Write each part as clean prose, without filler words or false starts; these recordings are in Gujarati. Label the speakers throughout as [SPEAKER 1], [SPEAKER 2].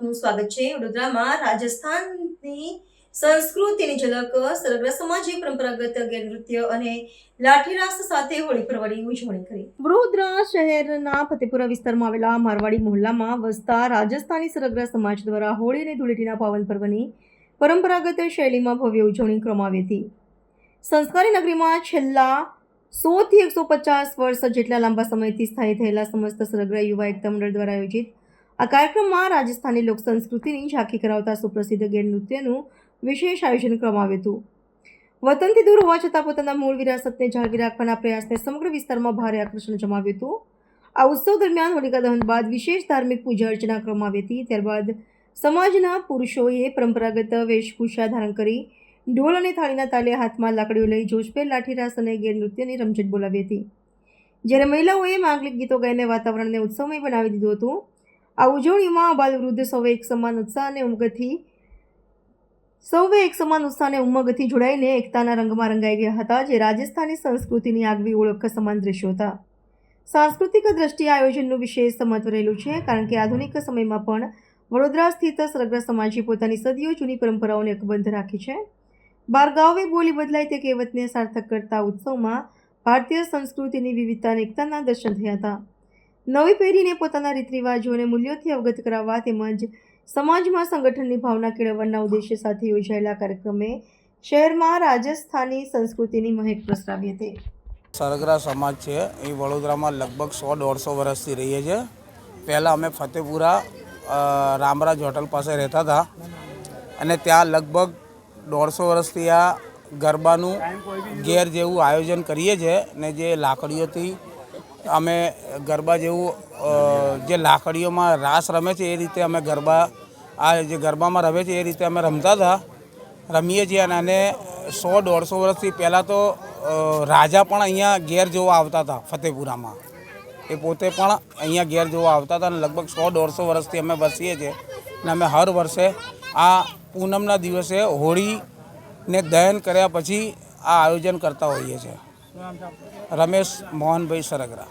[SPEAKER 1] આપનું સ્વાગત છે। વડોદરામાં રાજસ્થાનની સંસ્કૃતિની ઝલક સરગ્રા સમાજે પરંપરાગત ગેરનૃત્ય અને લાઠીરાસ સાથે હોળી પર્વની ઉજવણી કરી। વડોદરા શહેરના ફતેપુરા વિસ્તારમાં આવેલા મારવાડી મોહલ્લામાં વસતા રાજસ્થાની સરગ્રા સમાજ દ્વારા હોળી અને ધૂળેટીના પાવન પર્વની પરંપરાગત શૈલીમાં ભવ્ય ઉજવણી કરવામાં આવી હતી। સંસ્કારી નગરીમાં છેલ્લા 100 થી 150 વર્ષ જેટલા લાંબા સમયથી સ્થાયી થયેલા સમસ્ત સરગ્રા યુવા એકતા મંડળ દ્વારા આયોજિત આ કાર્યક્રમમાં રાજસ્થાની લોક સંસ્કૃતિની ઝાંખી કરાવતા સુપ્રસિદ્ધ ગેરનૃત્યનું વિશેષ આયોજન કરવામાં આવ્યું હતું। વતનથી દૂર હોવા છતાં પોતાના મૂળ વિરાસતને જાળવી રાખવાના પ્રયાસને સમગ્ર વિસ્તારમાં ભારે આકર્ષણ જમાવ્યું હતું। આ ઉત્સવ દરમિયાન હોલિકા દહન બાદ વિશેષ ધાર્મિક પૂજા અર્ચના કરવામાં આવી હતી। ત્યારબાદ સમાજના પુરુષોએ પરંપરાગત વેશભૂષા ધારણ કરી ઢોલ અને થાળીના તાલે હાથમાં લાકડીઓ લઈ જોશભેર લાઠીરાસ અને ગેરનૃત્યની રમઝટ બોલાવી હતી, જ્યારે મહિલાઓએ માંગલિક ગીતો ગાઈને વાતાવરણને ઉત્સવમય બનાવી દીધું હતું। આ ઉજવણીમાં બાલ વૃદ્ધ સૌએ એક સમાન ઉત્સાહ અને ઉમંગથી જોડાઈને એકતાના રંગમાં રંગાઈ ગયા હતા, જે રાજસ્થાની સંસ્કૃતિની આગવી ઓળખ સમાન દ્રશ્યો હતા। સાંસ્કૃતિક દ્રષ્ટિએ આયોજનનું વિશેષ મહત્વ રહેલું છે, કારણ કે આધુનિક સમયમાં પણ વડોદરા સ્થિત સરગ્રા સમાજે પોતાની સદીઓ જૂની પરંપરાઓને અકબંધ રાખી છે। બારગાવે બોલી બદલાય તે કહેવતને સાર્થક કરતા ઉત્સવમાં ભારતીય સંસ્કૃતિની વિવિધતા અને એકતાના દર્શન થયા હતા। નવી પેઢીને પોતાના રીત રિવાજો અને મૂલ્યોથી અવગત કરાવવા તેમજ સમાજમાં સંગઠનની ભાવના કેળવવાના ઉદ્દેશ્ય સાથે યોજાયેલા કાર્યક્રમે શહેરમાં રાજસ્થાની સંસ્કૃતિની મહેક પ્રસરાવી હતી।
[SPEAKER 2] સરગ્રા સમાજ છે એ વડોદરામાં લગભગ 100-150 વર્ષથી રહીએ છીએ। પહેલાં અમે ફતેપુરા રામરાજ હોટલ પાસે રહેતા હતા અને ત્યાં લગભગ 150 વર્ષથી આ ગરબાનું ઘેર જેવું આયોજન કરીએ છીએ ને જે લાકડીઓથી અમે ગરબા જેવું જે લાકડીઓમાં રાસ રમે છે એ રીતે અમે ગરબા આ જે ગરબામાં રમે છે એ રીતે અમે રમતા હતા રમીએ છીએ। અને 100-150 વર્ષથી પહેલાં તો રાજા પણ અહીંયા ઘેર જોવા આવતા હતા ફતેપુરામાં, એ પોતે પણ અહીંયા ઘેર જોવા આવતા હતા અને લગભગ 100-150 વર્ષથી અમે વસીએ છીએ અને અમે હર વર્ષે આ પૂનમના દિવસે હોળીને દહન કર્યા પછી આ આયોજન કરતા હોઈએ છીએ। રમેશ મોહનભાઈ સરગરા।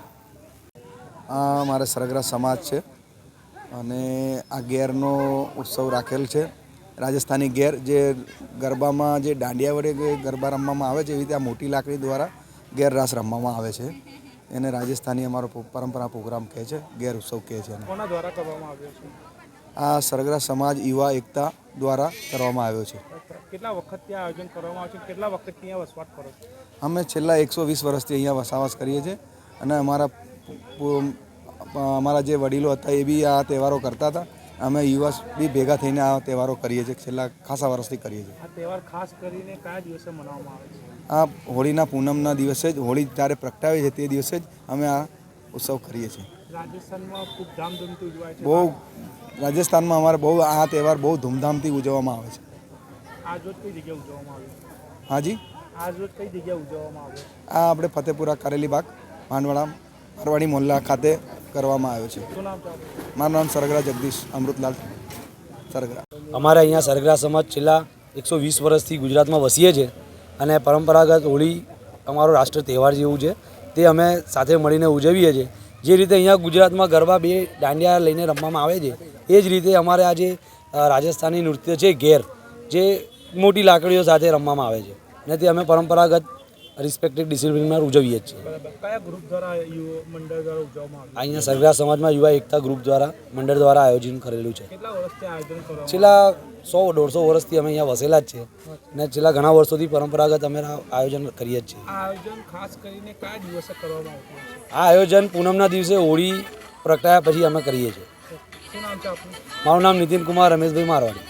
[SPEAKER 3] મારે સરગરા સમાજ છે અને આ ગેરનો ઉત્સવ રાખેલ છે। રાજસ્થાની ગેર જે ગરબામાં જે દાંડિયા વડે ગરબા રમવામાં આવે છે એવી રીતે આ મોટી લાકડી દ્વારા ગેર રાસ રમવામાં આવે છે। એને રાજસ્થાની અમારો પરંપરા પ્રોગ્રામ કહે છે, ગેર ઉત્સવ કહે છે।
[SPEAKER 4] કોના દ્વારા કરવામાં આવ્યો છે?
[SPEAKER 3] આ સરગરા સમાજ યુવા એકતા દ્વારા કરવામાં આવ્યો છે।
[SPEAKER 4] કેટલા વખતથી આયોજન કરવામાં આવે છે? કેટલા વખતથી અહીંયા વસવાટ કરો છો?
[SPEAKER 3] અમે છેલ્લા 120 વર્ષથી અહીંયા વસાવાસ કરીએ છીએ અને અમારા જે વડીલો હતા એ બી આ તહેવારો કરતા હતા। અમે યુવા બી ભેગા થઈને આ તહેવારો કરીએ છીએ, છેલ્લા ખાસા વર્ષથી કરીએ છીએ।
[SPEAKER 4] આ તહેવાર ખાસ કરીને કયા દિવસે મનાવવામાં આવે છે?
[SPEAKER 3] આ હોળીના પૂનમના દિવસે જ, હોળી જ્યારે પ્રગટાવે છે તે દિવસે જ અમે આ ઉત્સવ કરીએ છીએ।
[SPEAKER 4] રાજસ્થાનમાં ખૂબ ધામધૂમથી ઉજવાય છે?
[SPEAKER 3] બહુ રાજસ્થાનમાં અમારે બહુ આ તહેવાર બહુ ધૂમધામથી ઉજવવામાં આવે છે।
[SPEAKER 4] આજ રોજ કઈ જગ્યાએ ઉજવવામાં આવે છે?
[SPEAKER 3] હાજી,
[SPEAKER 4] આજ રોજ કઈ જગ્યાએ ઉજવવામાં આવે છે?
[SPEAKER 3] આ આપણે ફતેપુરા કારેલી બાગ મારવાડી મોહલ્લા ખાતે કરવામાં આવ્યો છે।
[SPEAKER 4] શું નામ છે આપનું?
[SPEAKER 3] મારું નામ સરગરા જગદીશ અમૃતલાલ સરગરા।
[SPEAKER 5] અમારે અહીંયા સરગરા સમાજ છેલ્લા 120 વર્ષથી ગુજરાતમાં વસીએ છીએ અને પરંપરાગત હોળી અમારો રાષ્ટ્ર તહેવાર જેવું છે, તે અમે સાથે મળીને ઉજવીએ છીએ। જે રીતે અહીંયા ગુજરાતમાં ગરબા બે દાંડિયા લઈને રમવામાં આવે છે એ જ રીતે અમારે આ જે રાજસ્થાની નૃત્ય છે ઘેર, જે મોટી લાકડીઓ સાથે રમવામાં આવે છે અને તે અમે પરંપરાગત રિસ્પેક્ટેડ ડિસિપ્લિનમાં ઉજવીએ છીએ।
[SPEAKER 4] કયા ગ્રુપ દ્વારા મંડળ દ્વારા ઉજવવામાં આવે છે?
[SPEAKER 5] અહીંયા સરગરા સમાજમાં યુવા એકતા ગ્રુપ દ્વારા મંડળ દ્વારા આયોજન કરેલું છે।
[SPEAKER 4] કેટલા વર્ષથી આયોજન કરવામાં?
[SPEAKER 5] છેલ્લા 100-150 વર્ષથી અમે અહીંયા વસેલા જ છે અને છેલ્લા ઘણા વર્ષોથી પરંપરાગત અમે આયોજન કરીએ જ છીએ।
[SPEAKER 4] આ આયોજન ખાસ કરીને કયા દિવસે કરવામાં આવતું છે?
[SPEAKER 5] આ આયોજન પૂનમના દિવસે હોળી પ્રગટાયા પછી અમે કરીએ છીએ।
[SPEAKER 4] શું નામ છે આપનું?
[SPEAKER 5] મારું નામ નીતિન કુમાર રમેશભાઈ મારવાડી।